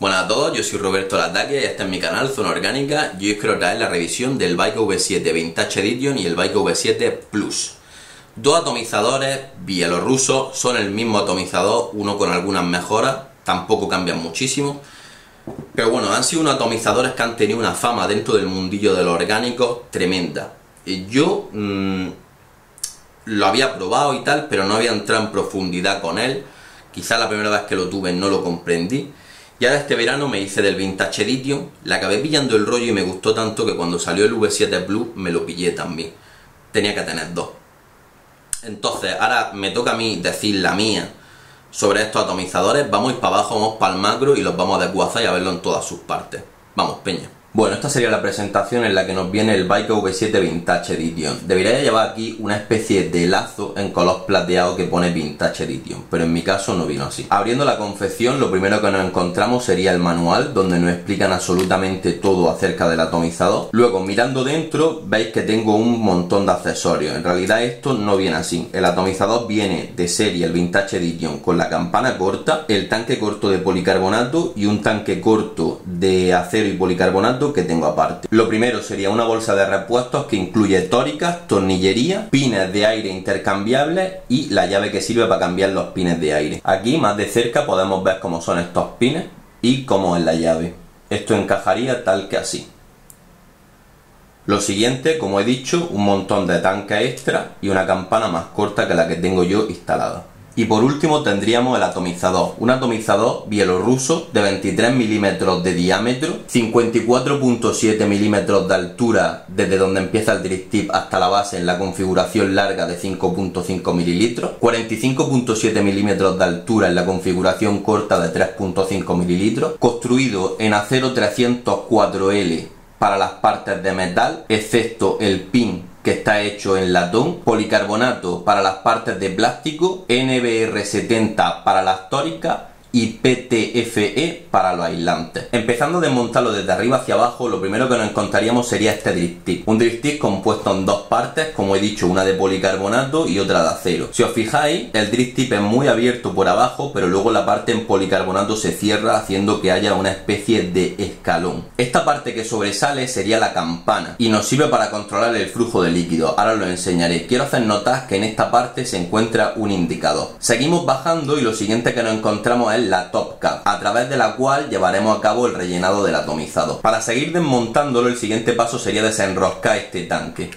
Buenas a todos, yo soy Roberto Lataque y este es mi canal Zona Orgánica y hoy os quiero traer la revisión del Bike V7 Vintage Edition y el Bike V7 Plus. Dos atomizadores bielorrusos, son el mismo atomizador, uno con algunas mejoras, tampoco cambian muchísimo. Pero bueno, han sido unos atomizadores que han tenido una fama dentro del mundillo de los orgánicos tremenda. Yo lo había probado y tal, pero no había entrado en profundidad con él. Quizás la primera vez que lo tuve no lo comprendí. Y ahora este verano me hice del Vintage Edition, le acabé pillando el rollo y me gustó tanto que cuando salió el V7 Plus me lo pillé también. Tenía que tener dos. Entonces, ahora me toca a mí decir la mía sobre estos atomizadores. Vamos a ir para abajo, vamos para el macro y los vamos a desguazar y a verlo en todas sus partes. Vamos, peña. Bueno, esta sería la presentación en la que nos viene el Bike V7 Vintage Edition. Debería llevar aquí una especie de lazo en color plateado que pone Vintage Edition, pero en mi caso no vino así. Abriendo la confección, lo primero que nos encontramos sería el manual, donde nos explican absolutamente todo acerca del atomizador. Luego, mirando dentro, veis que tengo un montón de accesorios. En realidad esto no viene así. El atomizador viene de serie, el Vintage Edition, con la campana corta, el tanque corto de policarbonato y un tanque corto de acero y policarbonato que tengo aparte. Lo primero sería una bolsa de repuestos que incluye tóricas, tornillería, pines de aire intercambiables y la llave que sirve para cambiar los pines de aire. Aquí más de cerca podemos ver cómo son estos pines y cómo es la llave. Esto encajaría tal que así. Lo siguiente, como he dicho, un montón de tanques extra y una campana más corta que la que tengo yo instalada. Y por último tendríamos el atomizador, un atomizador bielorruso de 23 milímetros de diámetro, 54.7 milímetros de altura desde donde empieza el drift tip hasta la base en la configuración larga de 5.5 mililitros, 45.7 milímetros de altura en la configuración corta de 3.5 mililitros, construido en acero 304L para las partes de metal, excepto el pin que está hecho en latón, policarbonato para las partes de plástico, NBR70 para las tóricas y PTFE para los aislantes. Empezando a desmontarlo desde arriba hacia abajo, lo primero que nos encontraríamos sería este drift tip. Un drift tip compuesto en dos partes, como he dicho, una de policarbonato y otra de acero. Si os fijáis, el drift tip es muy abierto por abajo, pero luego la parte en policarbonato se cierra haciendo que haya una especie de escalón. Esta parte que sobresale sería la campana y nos sirve para controlar el flujo de líquido. Ahora os lo enseñaré. Quiero hacer notar que en esta parte se encuentra un indicador. Seguimos bajando y lo siguiente que nos encontramos es la top cap, a través de la cual llevaremos a cabo el rellenado del atomizador. Para seguir desmontándolo, el siguiente paso sería desenroscar este tanque.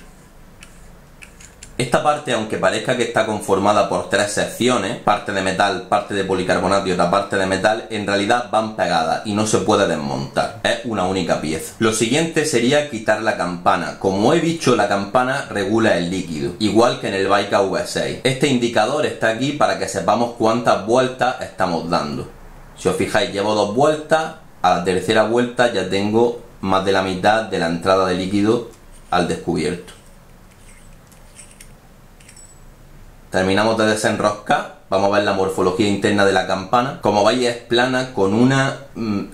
Esta parte, aunque parezca que está conformada por tres secciones, parte de metal, parte de policarbonato y otra parte de metal, en realidad van pegadas y no se puede desmontar, es una única pieza. Lo siguiente sería quitar la campana. Como he dicho, la campana regula el líquido, igual que en el Bike V6. Este indicador está aquí para que sepamos cuántas vueltas estamos dando. Si os fijáis, llevo dos vueltas, a la tercera vuelta ya tengo más de la mitad de la entrada de líquido al descubierto. Terminamos de desenroscar, vamos a ver la morfología interna de la campana. Como veis, es plana con una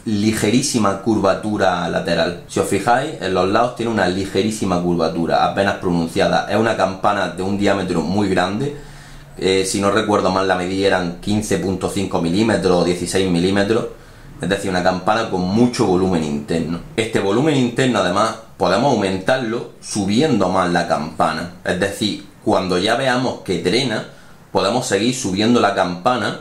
ligerísima curvatura lateral. Si os fijáis, en los lados tiene una ligerísima curvatura, apenas pronunciada. Es una campana de un diámetro muy grande. Si no recuerdo mal, la medida eran 15.5 milímetros o 16 milímetros. Es decir, una campana con mucho volumen interno. Este volumen interno, además, podemos aumentarlo subiendo más la campana. Es decir, cuando ya veamos que drena, podemos seguir subiendo la campana,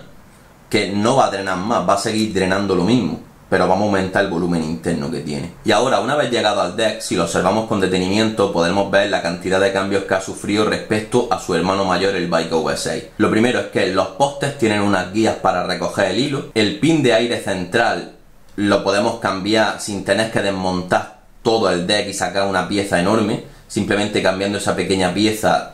que no va a drenar más, va a seguir drenando lo mismo, pero vamos a aumentar el volumen interno que tiene. Y ahora, una vez llegado al deck, si lo observamos con detenimiento, podemos ver la cantidad de cambios que ha sufrido respecto a su hermano mayor, el Bike V6. Lo primero es que los postes tienen unas guías para recoger el hilo, el pin de aire central lo podemos cambiar sin tener que desmontar todo el deck y sacar una pieza enorme. Simplemente cambiando esa pequeña pieza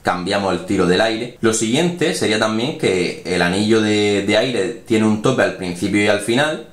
cambiamos el tiro del aire. Lo siguiente sería también que el anillo de aire tiene un tope al principio y al final,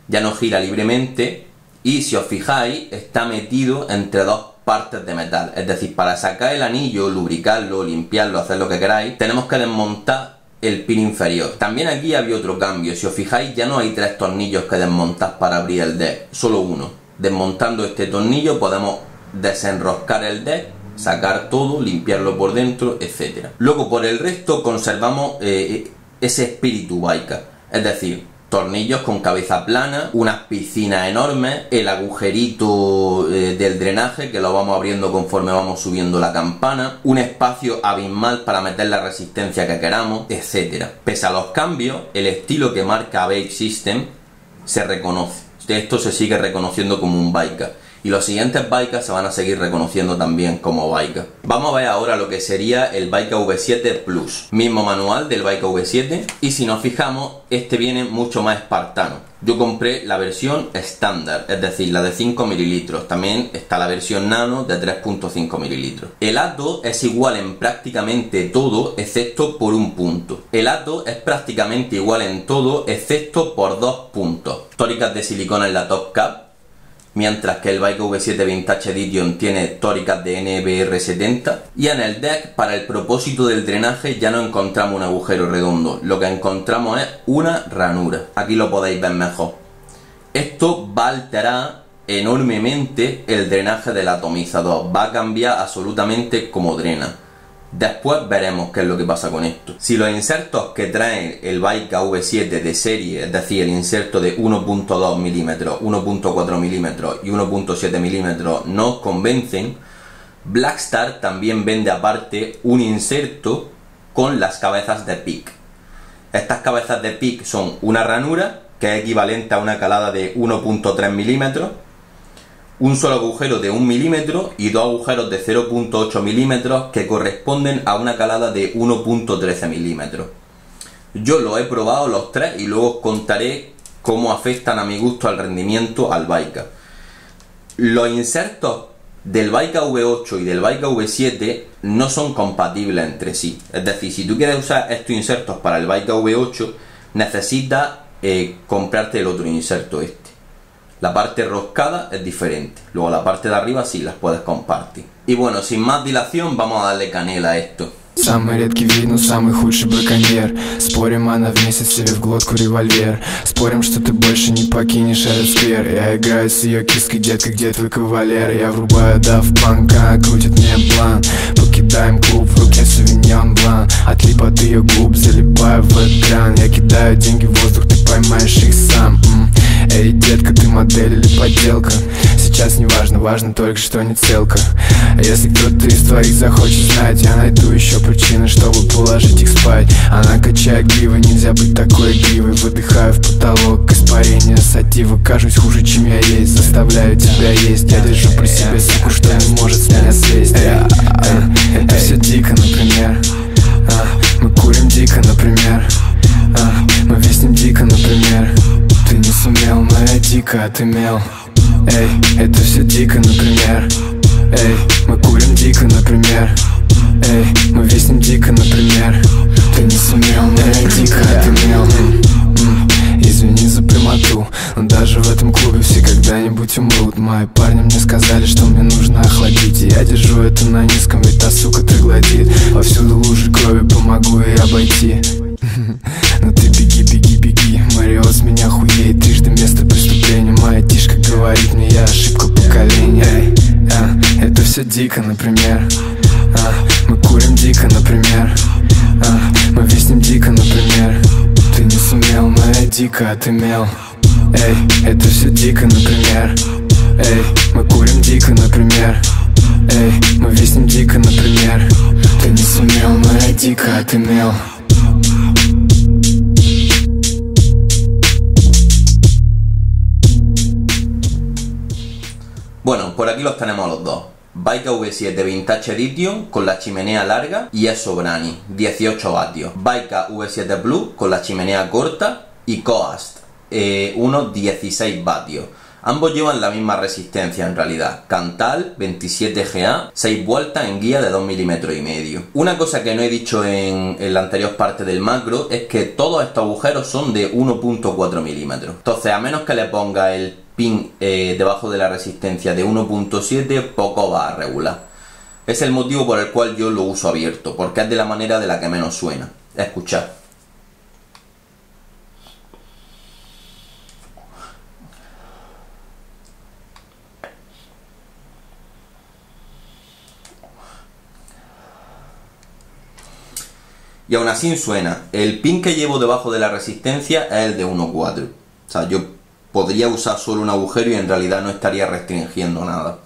ya no gira libremente y si os fijáis está metido entre dos partes de metal. Es decir, para sacar el anillo, lubricarlo, limpiarlo, hacer lo que queráis, tenemos que desmontar el pin inferior. También aquí había otro cambio. Si os fijáis, ya no hay tres tornillos que desmontar para abrir el deck, solo uno. Desmontando este tornillo podemos desenroscar el deck, sacar todo, limpiarlo por dentro, etc. Luego por el resto conservamos ese espíritu biker, es decir, tornillos con cabeza plana, unas piscinas enormes, el agujerito del drenaje que lo vamos abriendo conforme vamos subiendo la campana, un espacio abismal para meter la resistencia que queramos, etc. Pese a los cambios, el estilo que marca Bake System se reconoce. Esto se sigue reconociendo como un Baika. Y los siguientes Baika se van a seguir reconociendo también como Baika. Vamos a ver ahora lo que sería el Baika V7 Plus. Mismo manual del Baika V7. Y si nos fijamos, este viene mucho más espartano. Yo compré la versión estándar, es decir, la de 5 mililitros. También está la versión nano de 3.5 mililitros. El ATO es igual en prácticamente todo, excepto por un punto. El ATO es prácticamente igual en todo, excepto por 2 puntos. Tóricas de silicona en la top cap, mientras que el Baika V7 Vintage Edition tiene tóricas de NBR70. Y en el deck, para el propósito del drenaje, ya no encontramos un agujero redondo, lo que encontramos es una ranura. Aquí lo podéis ver mejor. Esto va a alterar enormemente el drenaje del atomizador, va a cambiar absolutamente cómo drena. Después veremos qué es lo que pasa con esto. Si los insertos que trae el Baika V7 de serie, es decir, el inserto de 1.2 mm, 1.4 mm y 1.7 mm no os convencen, Blackstar también vende aparte un inserto con las cabezas de pic. Estas cabezas de pic son una ranura, que es equivalente a una calada de 1.3 mm, un solo agujero de 1 milímetro y dos agujeros de 0.8 milímetros que corresponden a una calada de 1.13 milímetros. Yo lo he probado los tres y luego os contaré cómo afectan a mi gusto al rendimiento al Baika. Los insertos del Baika V8 y del Baika V7 no son compatibles entre sí. Es decir, si tú quieres usar estos insertos para el Baika V8, necesitas comprarte el otro inserto este. La parte roscada es diferente, luego la parte de arriba sí las puedes compartir. Y bueno, sin más dilación, vamos a darle canela a esto. Самый редкий вид, но самый худший браконьер. Спорим, она вместе себе в глотку револьвер. Спорим, что ты больше не покинешь этот сквер. Я играю с ее киской, детка, где твой кавалер? Я врубаю Daft Punk, она крутит мне план. Покидаем клуб, в руке сувеньон блан. Отлип от ее губ, залипаю в экран. Я кидаю деньги в воздух, ты поймаешь их сам. Эй, детка, ты модель или подделка? Сейчас не важно, важно только, что не целка. Если кто-то из твоих захочет знать, я найду еще причины, чтобы положить их спать. Она качает гривы, нельзя быть такой игривой. Выдыхаю в потолок, испарение сатива. Кажусь хуже, чем я есть, заставляю тебя есть. Я держу при себе суку, что не может с меня слезть. Это все дико, например. Мы курим дико, например. Мы виснем дико, например. Ты не сумел, но я дико отымел. Эй, это все дико, например. Эй, мы курим дико, например. Эй, мы виснем дико, например. Ты не сумел, но я дико отымел. Извини за прямоту, но даже в этом клубе все когда-нибудь умрут. Мои парни мне сказали, что мне нужно охладить. И я держу это на низком, ведь та сука троглодит. Повсюду лужи крови, помогу ей обойти. Но ты беги, беги, беги. Мариот с меня хуеет, трижды место преступления. Моя тишка говорит мне, я ошибка поколения. Это все дико, например. Мы курим дико, например. Мы виснем дико, например. Ты не сумел, но я дико отымел. Эй, это все дико, например. Эй, мы курим дико, например. Эй, мы виснем дико, например. Ты не сумел, но я дико отымел. Bueno, por aquí los tenemos los dos. Baika V7 Vintage Edition con la chimenea larga y es Sobrani, 18 vatios. Baika V7 Plus con la chimenea corta y Coast, unos 16 vatios. Ambos llevan la misma resistencia en realidad. Cantal 27GA, 6 vueltas en guía de 2,5 mm. Una cosa que no he dicho en la anterior parte del macro es que todos estos agujeros son de 1.4 milímetros. Entonces, a menos que le ponga el pin debajo de la resistencia de 1.7, poco va a regular. Es el motivo por el cual yo lo uso abierto, porque es de la manera de la que menos suena. Escuchad. Y aún así suena. El pin que llevo debajo de la resistencia es el de 1.4. O sea, yo podría usar solo un agujero y en realidad no estaría restringiendo nada.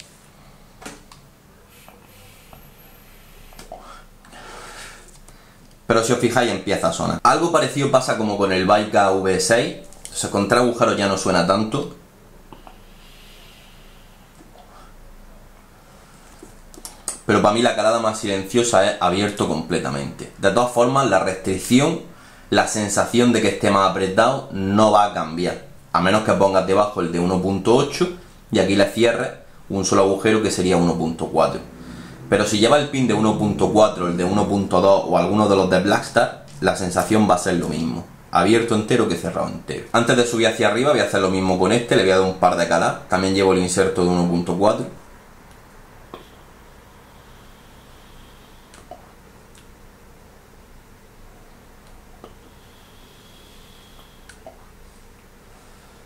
Pero si os fijáis empieza a sonar. Algo parecido pasa como con el Baika V6. O sea, con 3 agujeros ya no suena tanto. Pero para mí la calada más silenciosa es abierto completamente. De todas formas, la restricción, la sensación de que esté más apretado no va a cambiar. A menos que pongas debajo el de 1.8 y aquí le cierres un solo agujero que sería 1.4. Pero si lleva el pin de 1.4, el de 1.2 o alguno de los de Blackstar, la sensación va a ser lo mismo. Abierto entero que cerrado entero. Antes de subir hacia arriba voy a hacer lo mismo con este, le voy a dar un par de caladas. También llevo el inserto de 1.4.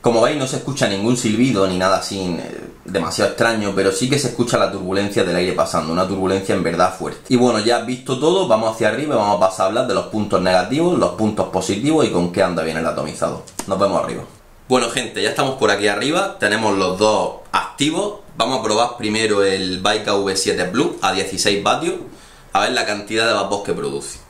Como veis no se escucha ningún silbido ni nada así demasiado extraño, pero sí que se escucha la turbulencia del aire pasando, una turbulencia en verdad fuerte. Y bueno, ya has visto todo, vamos hacia arriba y vamos a pasar a hablar de los puntos negativos, los puntos positivos y con qué anda bien el atomizador. Nos vemos arriba. Bueno gente, ya estamos por aquí arriba, tenemos los dos activos. Vamos a probar primero el Baika V7 Blue a 16 vatios, a ver la cantidad de vapor que produce.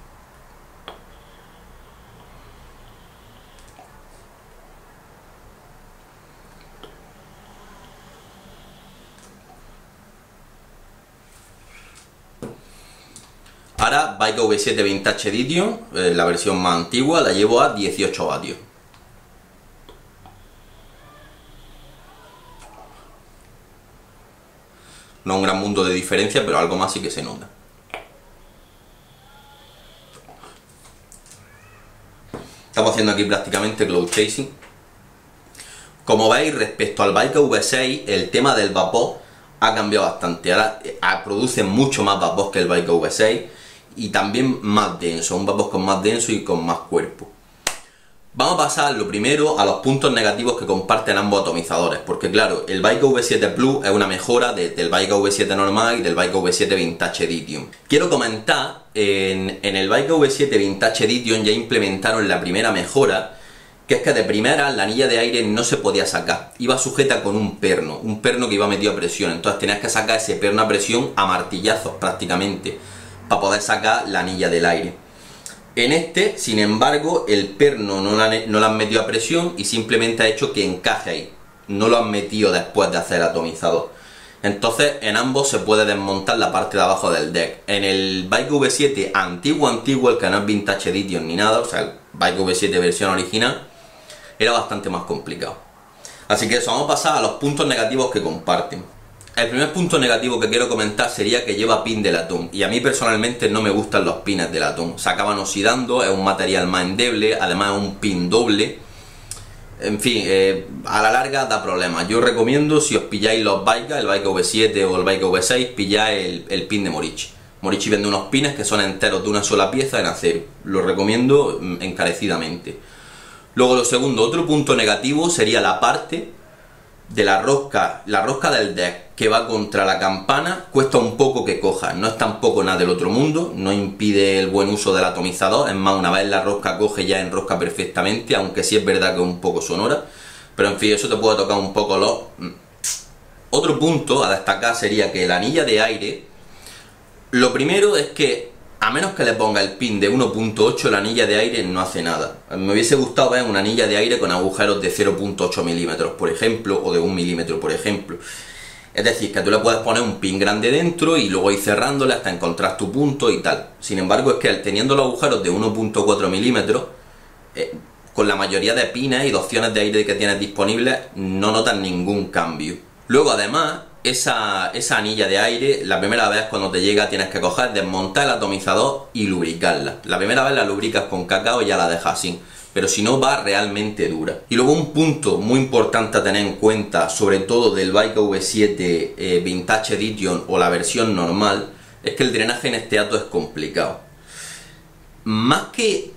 Ahora Baika V7 Vintage Edition, la versión más antigua, la llevo a 18 vatios. No un gran mundo de diferencia, pero algo más sí que se nota. Estamos haciendo aquí prácticamente cloud chasing. Como veis, respecto al Baika V6, el tema del vapor ha cambiado bastante. Ahora produce mucho más vapor que el Baika V6 y también más denso, un vapor con más denso y con más cuerpo. Vamos a pasar lo primero a los puntos negativos que comparten ambos atomizadores, porque claro, el Baika V7 Plus es una mejora del Baika V7 normal y del Baika V7 Vintage Edition. Quiero comentar, en el Baika V7 Vintage Edition ya implementaron la primera mejora, que es que de primera la anilla de aire no se podía sacar, iba sujeta con un perno que iba metido a presión, entonces tenías que sacar ese perno a presión a martillazos prácticamente, para poder sacar la anilla del aire. En este, sin embargo, el perno no lo han metido a presión y simplemente ha hecho que encaje ahí. No lo han metido después de hacer atomizador. Entonces, en ambos se puede desmontar la parte de abajo del deck. En el Baika V7 antiguo, el que no es Vintage Edition ni nada, o sea, el Baika V7 versión original, era bastante más complicado. Así que eso, vamos a pasar a los puntos negativos que comparten. El primer punto negativo que quiero comentar sería que lleva pin de latón, y a mí personalmente no me gustan los pines de latón, se acaban oxidando, es un material más endeble, además es un pin doble, en fin, a la larga da problemas. Yo recomiendo, si os pilláis los Baika, el Baika V7 o el Baika V6, pilláis el pin de Morichi. Morichi vende unos pines que son enteros de una sola pieza en acero, lo recomiendo encarecidamente. Luego lo segundo, otro punto negativo sería la parte de la rosca del deck que va contra la campana, cuesta un poco que coja, no es tampoco nada del otro mundo, no impide el buen uso del atomizador, es más, una vez la rosca coge ya enrosca perfectamente, aunque sí es verdad que es un poco sonora, pero en fin, eso te puede tocar un poco los... Otro punto a destacar sería que la anilla de aire, lo primero es que a menos que le ponga el pin de 1.8, la anilla de aire no hace nada. Me hubiese gustado ver una anilla de aire con agujeros de 0.8 milímetros, por ejemplo, o de 1 milímetro, por ejemplo. Es decir, que tú le puedes poner un pin grande dentro y luego ir cerrándole hasta encontrar tu punto y tal. Sin embargo, es que teniendo los agujeros de 1.4 milímetros, con la mayoría de pines y de opciones de aire que tienes disponibles, no notas ningún cambio. Luego, además, esa anilla de aire, la primera vez cuando te llega tienes que coger, desmontar el atomizador y lubricarla. La primera vez la lubricas con cacao y ya la dejas así, pero si no va realmente dura. Y luego un punto muy importante a tener en cuenta, sobre todo del Baika V7 Vintage Edition o la versión normal, es que el drenaje en este ato es complicado. Más que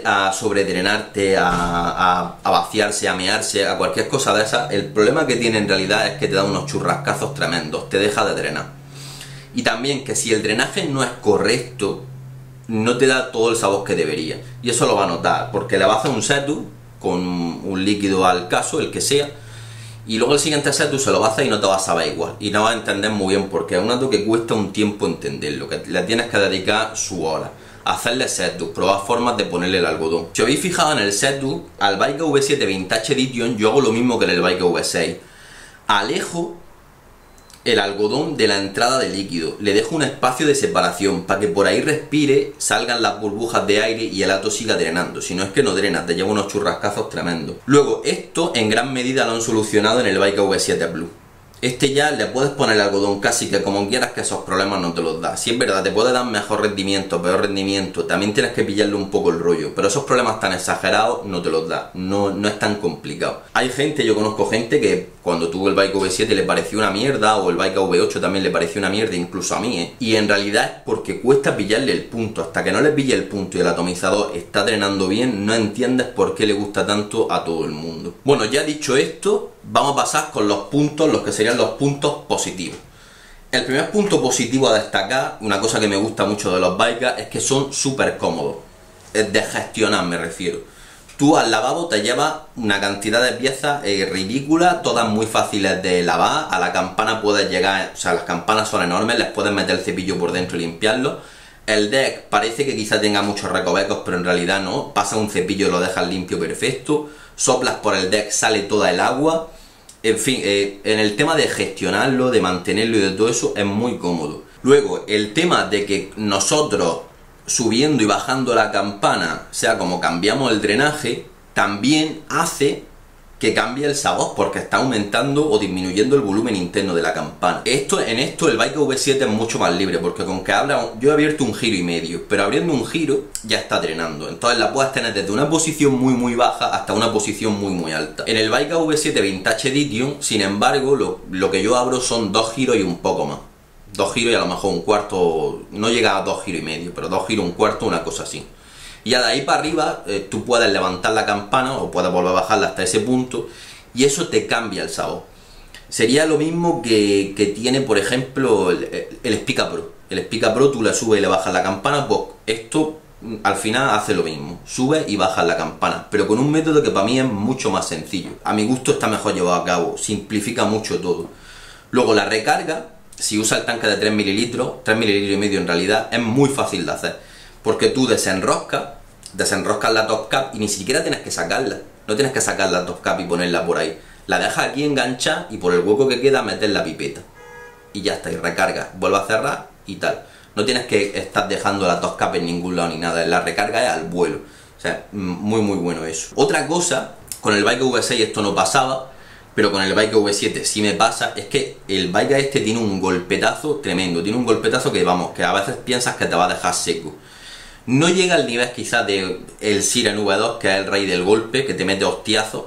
a sobredrenarte, a vaciarse, a mearse, a cualquier cosa de esas, el problema que tiene en realidad es que te da unos churrascazos tremendos, te deja de drenar. Y también que si el drenaje no es correcto, no te da todo el sabor que debería. Y eso lo va a notar, porque le va a hacer un setup con un líquido al caso, el que sea, y luego el siguiente setup se lo va a hacer y no te va a saber igual. Y no vas a entender muy bien porque es un dato que cuesta un tiempo entenderlo, que le tienes que dedicar su hora. Hacerle setup, probar formas de ponerle el algodón. Si os habéis fijado en el setup, al Bike V7 Vintage Edition yo hago lo mismo que en el Bike V6. Alejo el algodón de la entrada de líquido, le dejo un espacio de separación para que por ahí respire, salgan las burbujas de aire y el hato siga drenando. Si no, es que no drena, te lleva unos churrascazos tremendos. Luego, esto en gran medida lo han solucionado en el Bike V7 Plus. Este ya le puedes poner el algodón casi que como quieras, que esos problemas no te los da. Si es verdad, te puede dar mejor rendimiento, peor rendimiento, también tienes que pillarle un poco el rollo, pero esos problemas tan exagerados no te los da, no es tan complicado. Hay gente, yo conozco gente que cuando tuvo el Bike V7 le pareció una mierda, o el Bike V8 también le pareció una mierda, incluso a mí, y en realidad es porque cuesta pillarle el punto. Hasta que no le pille el punto y el atomizador está drenando bien, no entiendes por qué le gusta tanto a todo el mundo. Bueno, ya dicho esto, vamos a pasar con los puntos, los que serían los puntos positivos. El primer punto positivo a destacar, una cosa que me gusta mucho de los bikes, es que son súper cómodos. Es de gestionar, me refiero. Tú al lavabo te llevas una cantidad de piezas ridícula, todas muy fáciles de lavar. A la campana puedes llegar, o sea, las campanas son enormes, les puedes meter el cepillo por dentro y limpiarlo. El deck parece que quizá tenga muchos recovecos, pero en realidad no. Pasa un cepillo y lo dejas limpio perfecto. Soplas por el deck, sale toda el agua. En fin, en el tema de gestionarlo, de mantenerlo y de todo eso, es muy cómodo. Luego, el tema de que nosotros, subiendo y bajando la campana, o sea, como cambiamos el drenaje, también hace que cambie el sabor, porque está aumentando o disminuyendo el volumen interno de la campana. En esto el Bike V7 es mucho más libre, porque con que yo he abierto un giro y medio, pero abriendo un giro ya está drenando. Entonces la puedes tener desde una posición muy baja hasta una posición muy alta. En el Bike V7 Vintage Edition, sin embargo, lo que yo abro son 2 giros y un poco más. 2 giros y a lo mejor un cuarto, no llega a 2 giros y medio, pero 2 giros, un cuarto, una cosa así. Y ya de ahí para arriba tú puedes levantar la campana o puedes volver a bajarla hasta ese punto y eso te cambia el sabor. Sería lo mismo que tiene, por ejemplo, el Spica Pro. El Spica Pro tú le subes y le bajas la campana, pues esto al final hace lo mismo. Subes y bajas la campana, pero con un método que para mí es mucho más sencillo. A mi gusto está mejor llevado a cabo, simplifica mucho todo. Luego la recarga, si usa el tanque de 3 mililitros, 3 mililitros y medio en realidad, es muy fácil de hacer. Porque tú desenroscas la top cap y ni siquiera tienes que sacarla. No tienes que sacar la top cap y ponerla por ahí. La dejas aquí enganchada y por el hueco que queda metes la pipeta. Y ya está, y recarga. Vuelve a cerrar y tal. No tienes que estar dejando la top cap en ningún lado ni nada. La recarga es al vuelo. O sea, muy bueno eso. Otra cosa, con el Bike V6 esto no pasaba, pero con el Bike V7 sí me pasa, es que el bike este tiene un golpetazo tremendo. Tiene un golpetazo que vamos, que a veces piensas que te va a dejar seco. No llega al nivel quizás del Siren V2, que es el rey del golpe, que te mete hostiazos,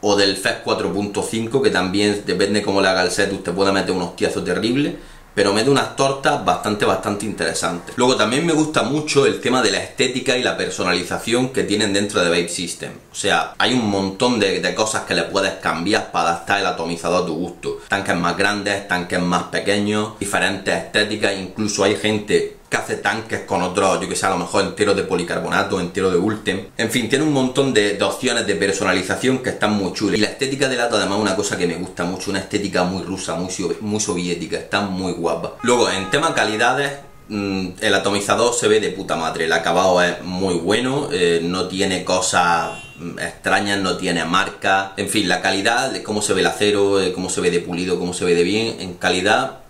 o del FES 4.5, que también, depende cómo le haga el setup, te puede meter un hostiazo terrible, pero mete unas tortas bastante interesantes. Luego también me gusta mucho el tema de la estética y la personalización que tienen dentro de Vape System. O sea, hay un montón de cosas que le puedes cambiar para adaptar el atomizador a tu gusto. Tanques más grandes, tanques más pequeños, diferentes estéticas, incluso hay gente que hace tanques con otros, yo que sé, a lo mejor enteros de policarbonato, enteros de Ultem. En fin, tiene un montón de opciones de personalización que están muy chulas. Y la estética del ato además es una cosa que me gusta mucho, una estética muy rusa, muy soviética, está muy guapa. Luego, en tema calidades, el atomizador se ve de puta madre, el acabado es muy bueno, no tiene cosas extrañas, no tiene marcas, en fin, la calidad, de cómo se ve el acero, cómo se ve de pulido, cómo se ve de bien, en calidad,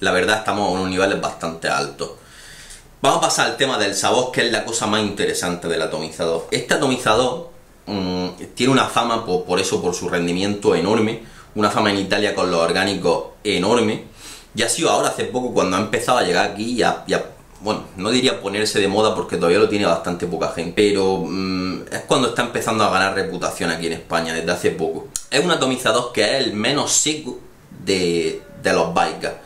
la verdad estamos a unos niveles bastante altos. Vamos a pasar al tema del sabor, que es la cosa más interesante del atomizador. Este atomizador tiene una fama, por su rendimiento enorme, una fama en Italia con los orgánicos enorme. Ya ha sido ahora, hace poco, cuando ha empezado a llegar aquí, bueno, no diría ponerse de moda porque todavía lo tiene bastante poca gente, pero es cuando está empezando a ganar reputación aquí en España, desde hace poco. Es un atomizador que es el menos seco de los bikes.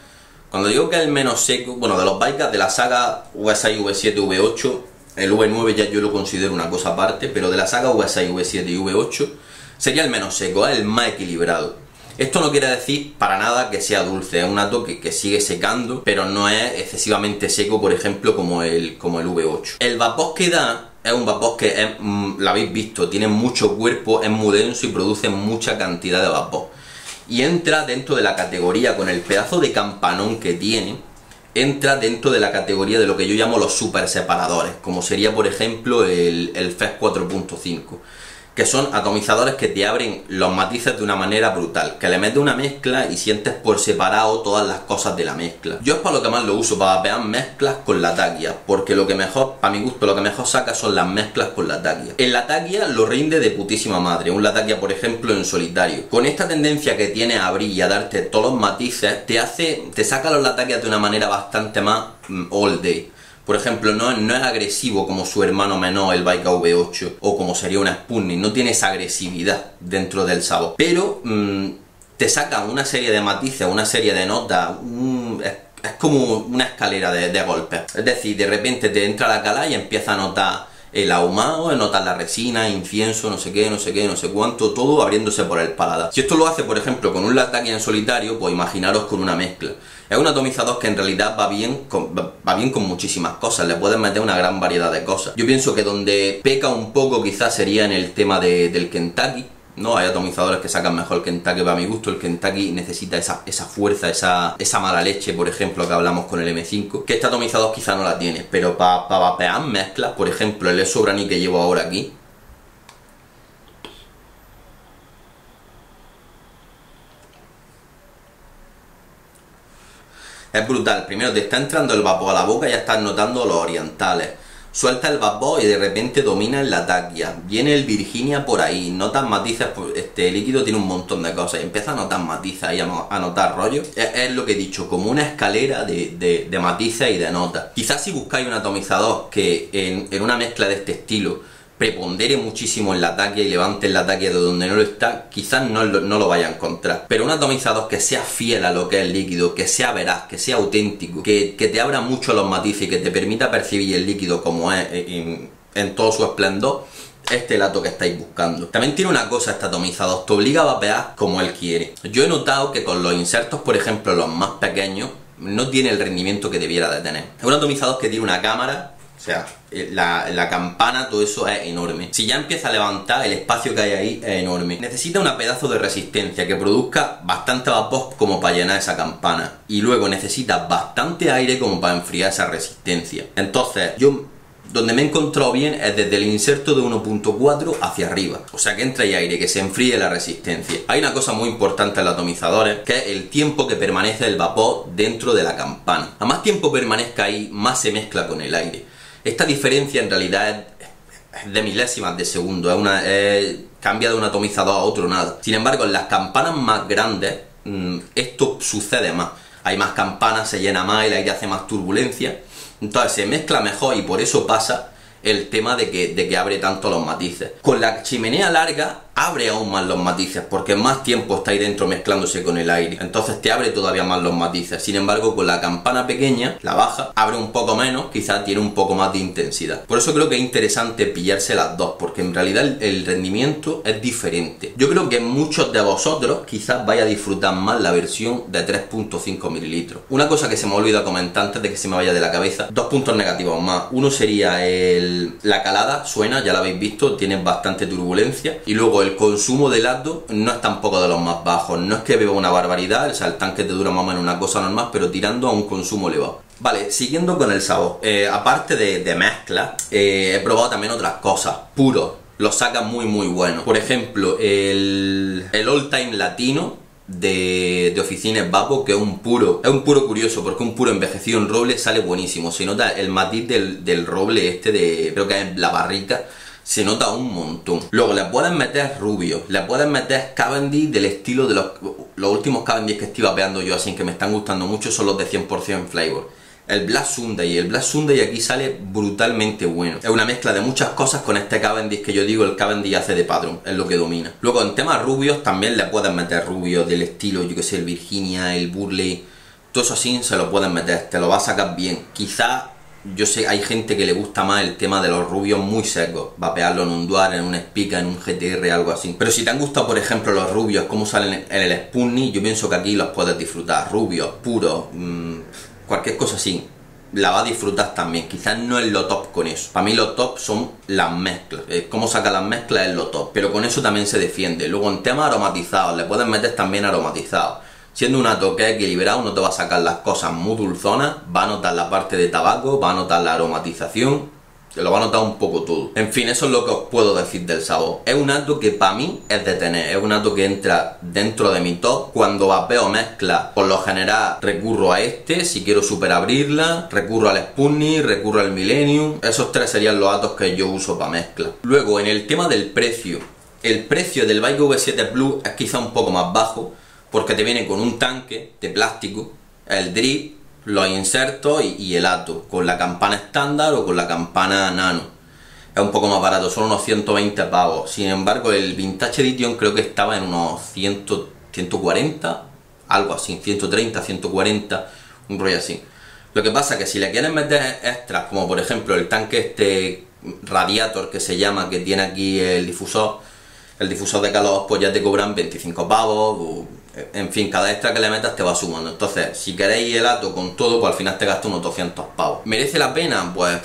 Cuando digo que es el menos seco, bueno, de los bikes de la saga V6, V7, V8, el V9 ya yo lo considero una cosa aparte, pero de la saga V6, V7 y V8 sería el menos seco, es el más equilibrado. Esto no quiere decir para nada que sea dulce, es un hato que sigue secando, pero no es excesivamente seco, por ejemplo, como el V8. El vapor que da es un vapor que es, lo habéis visto, tiene mucho cuerpo, es muy denso y produce mucha cantidad de vapor. Y entra dentro de la categoría, con el pedazo de campanón que tiene, entra dentro de la categoría de lo que yo llamo los super separadores, como sería por ejemplo el FES 4.5, que son atomizadores que te abren los matices de una manera brutal, que le metes una mezcla y sientes por separado todas las cosas de la mezcla. Yo es para lo que más lo uso, para vapear mezclas con la taquia, porque lo que mejor, para mi gusto, lo que mejor saca son las mezclas con la taquia. En la taquia lo rinde de putísima madre, un Latakia por ejemplo en solitario. Con esta tendencia que tiene a abrir y a darte todos los matices, te saca los Latakias de una manera bastante más all day. Por ejemplo, no es agresivo como su hermano menor, el Baika V8, o como sería una Sputnik, no tiene esa agresividad dentro del sabor. Pero te saca una serie de matices, una serie de notas, es como una escalera de golpes. Es decir, de repente te entra la cala y empieza a notar el ahumado, notar la resina, incienso, no sé qué, no sé qué, no sé cuánto, todo abriéndose por el paladar. Si esto lo hace, por ejemplo, con un Latakia en solitario, pues imaginaros con una mezcla. Es un atomizador que en realidad va bien con muchísimas cosas, le puedes meter una gran variedad de cosas. Yo pienso que donde peca un poco quizás sería en el tema del Kentucky, ¿no? Hay atomizadores que sacan mejor el Kentucky, para mi gusto el Kentucky necesita esa fuerza, esa mala leche, por ejemplo, que hablamos con el M5, que este atomizador quizá no la tiene, pero para vapear mezclas, por ejemplo, el Sobrani que llevo ahora aquí, es brutal. Primero te está entrando el vapor a la boca y ya estás notando los orientales. Suelta el vapor y de repente domina el Latakia. Viene el Virginia por ahí. Notas matices, este líquido tiene un montón de cosas. Y empieza a notar matices y a notar rollos. Es lo que he dicho, como una escalera de matices y de notas. Quizás si buscáis un atomizador que en una mezcla de este estilo prepondere muchísimo en la taquia y levante el Latakia de donde no lo está, quizás no lo vaya a encontrar. Pero un atomizador que sea fiel a lo que es el líquido, que sea veraz, que sea auténtico, que te abra mucho los matices y que te permita percibir el líquido como es en todo su esplendor, este lato que estáis buscando. También tiene una cosa este atomizador, te obliga a vapear como él quiere. Yo he notado que con los insertos, por ejemplo los más pequeños, no tiene el rendimiento que debiera de tener. Es un atomizador que tiene una cámara, o sea, la campana, todo eso es enorme. Si ya empieza a levantar, el espacio que hay ahí es enorme. Necesita una pedazo de resistencia que produzca bastante vapor como para llenar esa campana. Y luego necesita bastante aire como para enfriar esa resistencia. Entonces, donde me he encontrado bien es desde el inserto de 1.4 hacia arriba. O sea que entra ahí aire, que se enfríe la resistencia. Hay una cosa muy importante en los atomizadores, que es el tiempo que permanece el vapor dentro de la campana. A más tiempo permanezca ahí, más se mezcla con el aire. Esta diferencia en realidad es de milésimas de segundo, cambia de un atomizador a otro nada. Sin embargo, en las campanas más grandes esto sucede más. Hay más campanas, se llena más, el aire hace más turbulencia, entonces se mezcla mejor y por eso pasa el tema de que abre tanto los matices. Con la chimenea larga abre aún más los matices porque más tiempo está ahí dentro mezclándose con el aire, entonces te abre todavía más los matices. Sin embargo, con la campana pequeña, la baja, abre un poco menos, quizás tiene un poco más de intensidad. Por eso creo que es interesante pillarse las dos, porque en realidad el rendimiento es diferente. Yo creo que muchos de vosotros quizás vaya a disfrutar más la versión de 3.5 mililitros. Una cosa que se me ha olvidado comentar antes de que se me vaya de la cabeza, dos puntos negativos más. Uno sería la calada, suena, ya lo habéis visto, tiene bastante turbulencia, y luego el consumo de lacto no es tampoco de los más bajos. No es que beba una barbaridad, o sea, el tanque te dura más o menos una cosa normal, pero tirando a un consumo elevado. Vale, siguiendo con el sabor, aparte de mezcla, he probado también otras cosas, puros, los sacan muy buenos. Por ejemplo, el All Time Latino de Oficines Vapo, que es un puro curioso, porque un puro envejecido en roble sale buenísimo. Se nota el matiz del roble creo que es la barrica, se nota un montón. Luego le pueden meter rubio, le pueden meter Cavendish del estilo de los últimos Cavendish que estoy vapeando yo, así que me están gustando mucho, son los de 100% flavor. El Black Sunday aquí sale brutalmente bueno. Es una mezcla de muchas cosas con este Cavendish que yo digo, el Cavendish hace de patrón, es lo que domina. Luego en temas rubios también le pueden meter rubios del estilo, yo que sé, el Virginia, el Burley, todo eso así se lo pueden meter, te lo va a sacar bien. Quizá Yo sé, hay gente que le gusta más el tema de los rubios muy secos, vapearlo en un Dual, en un Spica, en un GTR, algo así. Pero si te han gustado, por ejemplo, los rubios, cómo salen en el Sputnik, yo pienso que aquí los puedes disfrutar, rubios, puros, cualquier cosa así. La va a disfrutar también, quizás no es lo top con eso. Para mí lo top son las mezclas, cómo saca las mezclas es lo top, pero con eso también se defiende. Luego en temas aromatizados, le puedes meter también aromatizados. Siendo un Ato que es equilibrado, no te va a sacar las cosas muy dulzonas, va a notar la parte de tabaco, va a notar la aromatización, te lo va a notar un poco todo. En fin, eso es lo que os puedo decir del sabor. Es un Ato que para mí es de tener, es un Ato que entra dentro de mi top. Cuando vapeo mezcla, por lo general recurro a este, si quiero super abrirla, recurro al Sputnik, recurro al Millennium. Esos tres serían los Atos que yo uso para mezcla. Luego, en el tema del precio, el precio del Bike V7 Plus es quizá un poco más bajo, porque te viene con un tanque de plástico, el drip, los insertos y el Ato, con la campana estándar o con la campana nano. Es un poco más barato, son unos 120 pavos. Sin embargo, el Vintage Edition creo que estaba en unos 100, 140, algo así, 130, 140, un rollo así. Lo que pasa es que si le quieres meter extras, como por ejemplo el tanque este radiator que se llama, que tiene aquí el difusor de calor, pues ya te cobran 25 pavos, en fin, cada extra que le metas te va sumando. Entonces, si queréis el Ato con todo, pues al final te gastas unos 200 pavos. ¿Merece la pena? Pues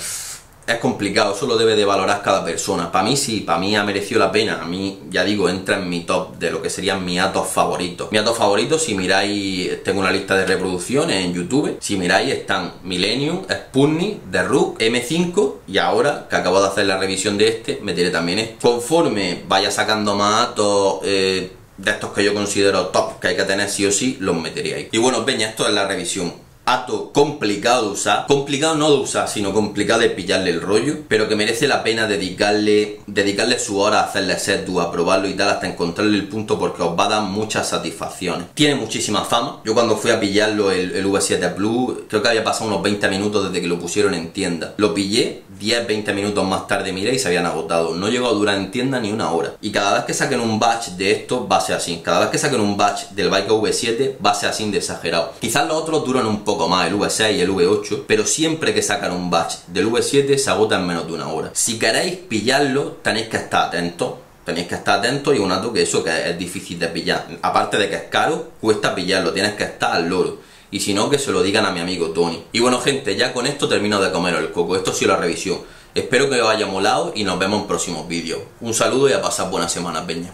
es complicado, eso lo debe de valorar cada persona. Para mí sí, para mí ha merecido la pena. A mí, ya digo, entra en mi top de lo que serían mis Atos favoritos. Mis Atos favoritos, si miráis, tengo una lista de reproducciones en YouTube. Si miráis, están Millennium, Sputnik, The Rook, M5 y ahora, que acabo de hacer la revisión de este, meteré también este. Conforme vaya sacando más Atos de estos que yo considero top, que hay que tener sí o sí, los metería ahí. Y bueno, peña, esto es la revisión. Ato complicado de usar, complicado no de usar, sino complicado de pillarle el rollo, pero que merece la pena dedicarle su hora a hacerle setu, a probarlo y tal, hasta encontrarle el punto, porque os va a dar muchas satisfacciones. Tiene muchísima fama. Yo cuando fui a pillarlo, el V7 Plus, creo que había pasado unos 20 minutos desde que lo pusieron en tienda. Lo pillé, 10-20 minutos más tarde miré y se habían agotado. No llegó a durar en tienda ni una hora. Y cada vez que saquen un batch de esto, va a ser así. Cada vez que saquen un batch del Bike V7, va a ser así de exagerado. Quizás los otros duran un poco más, el V6 y el V8, pero siempre que sacan un batch del V7 se agota en menos de una hora. Si queréis pillarlo, tenéis que estar atentos. Tenéis que estar atentos y un Ato que eso que es difícil de pillar. Aparte de que es caro, cuesta pillarlo, tienes que estar al loro. Y si no, que se lo digan a mi amigo Tony. Y bueno, gente, ya con esto termino de comer el coco. Esto ha sido la revisión. Espero que os haya molado y nos vemos en próximos vídeos. Un saludo y a pasar buena semana, peña.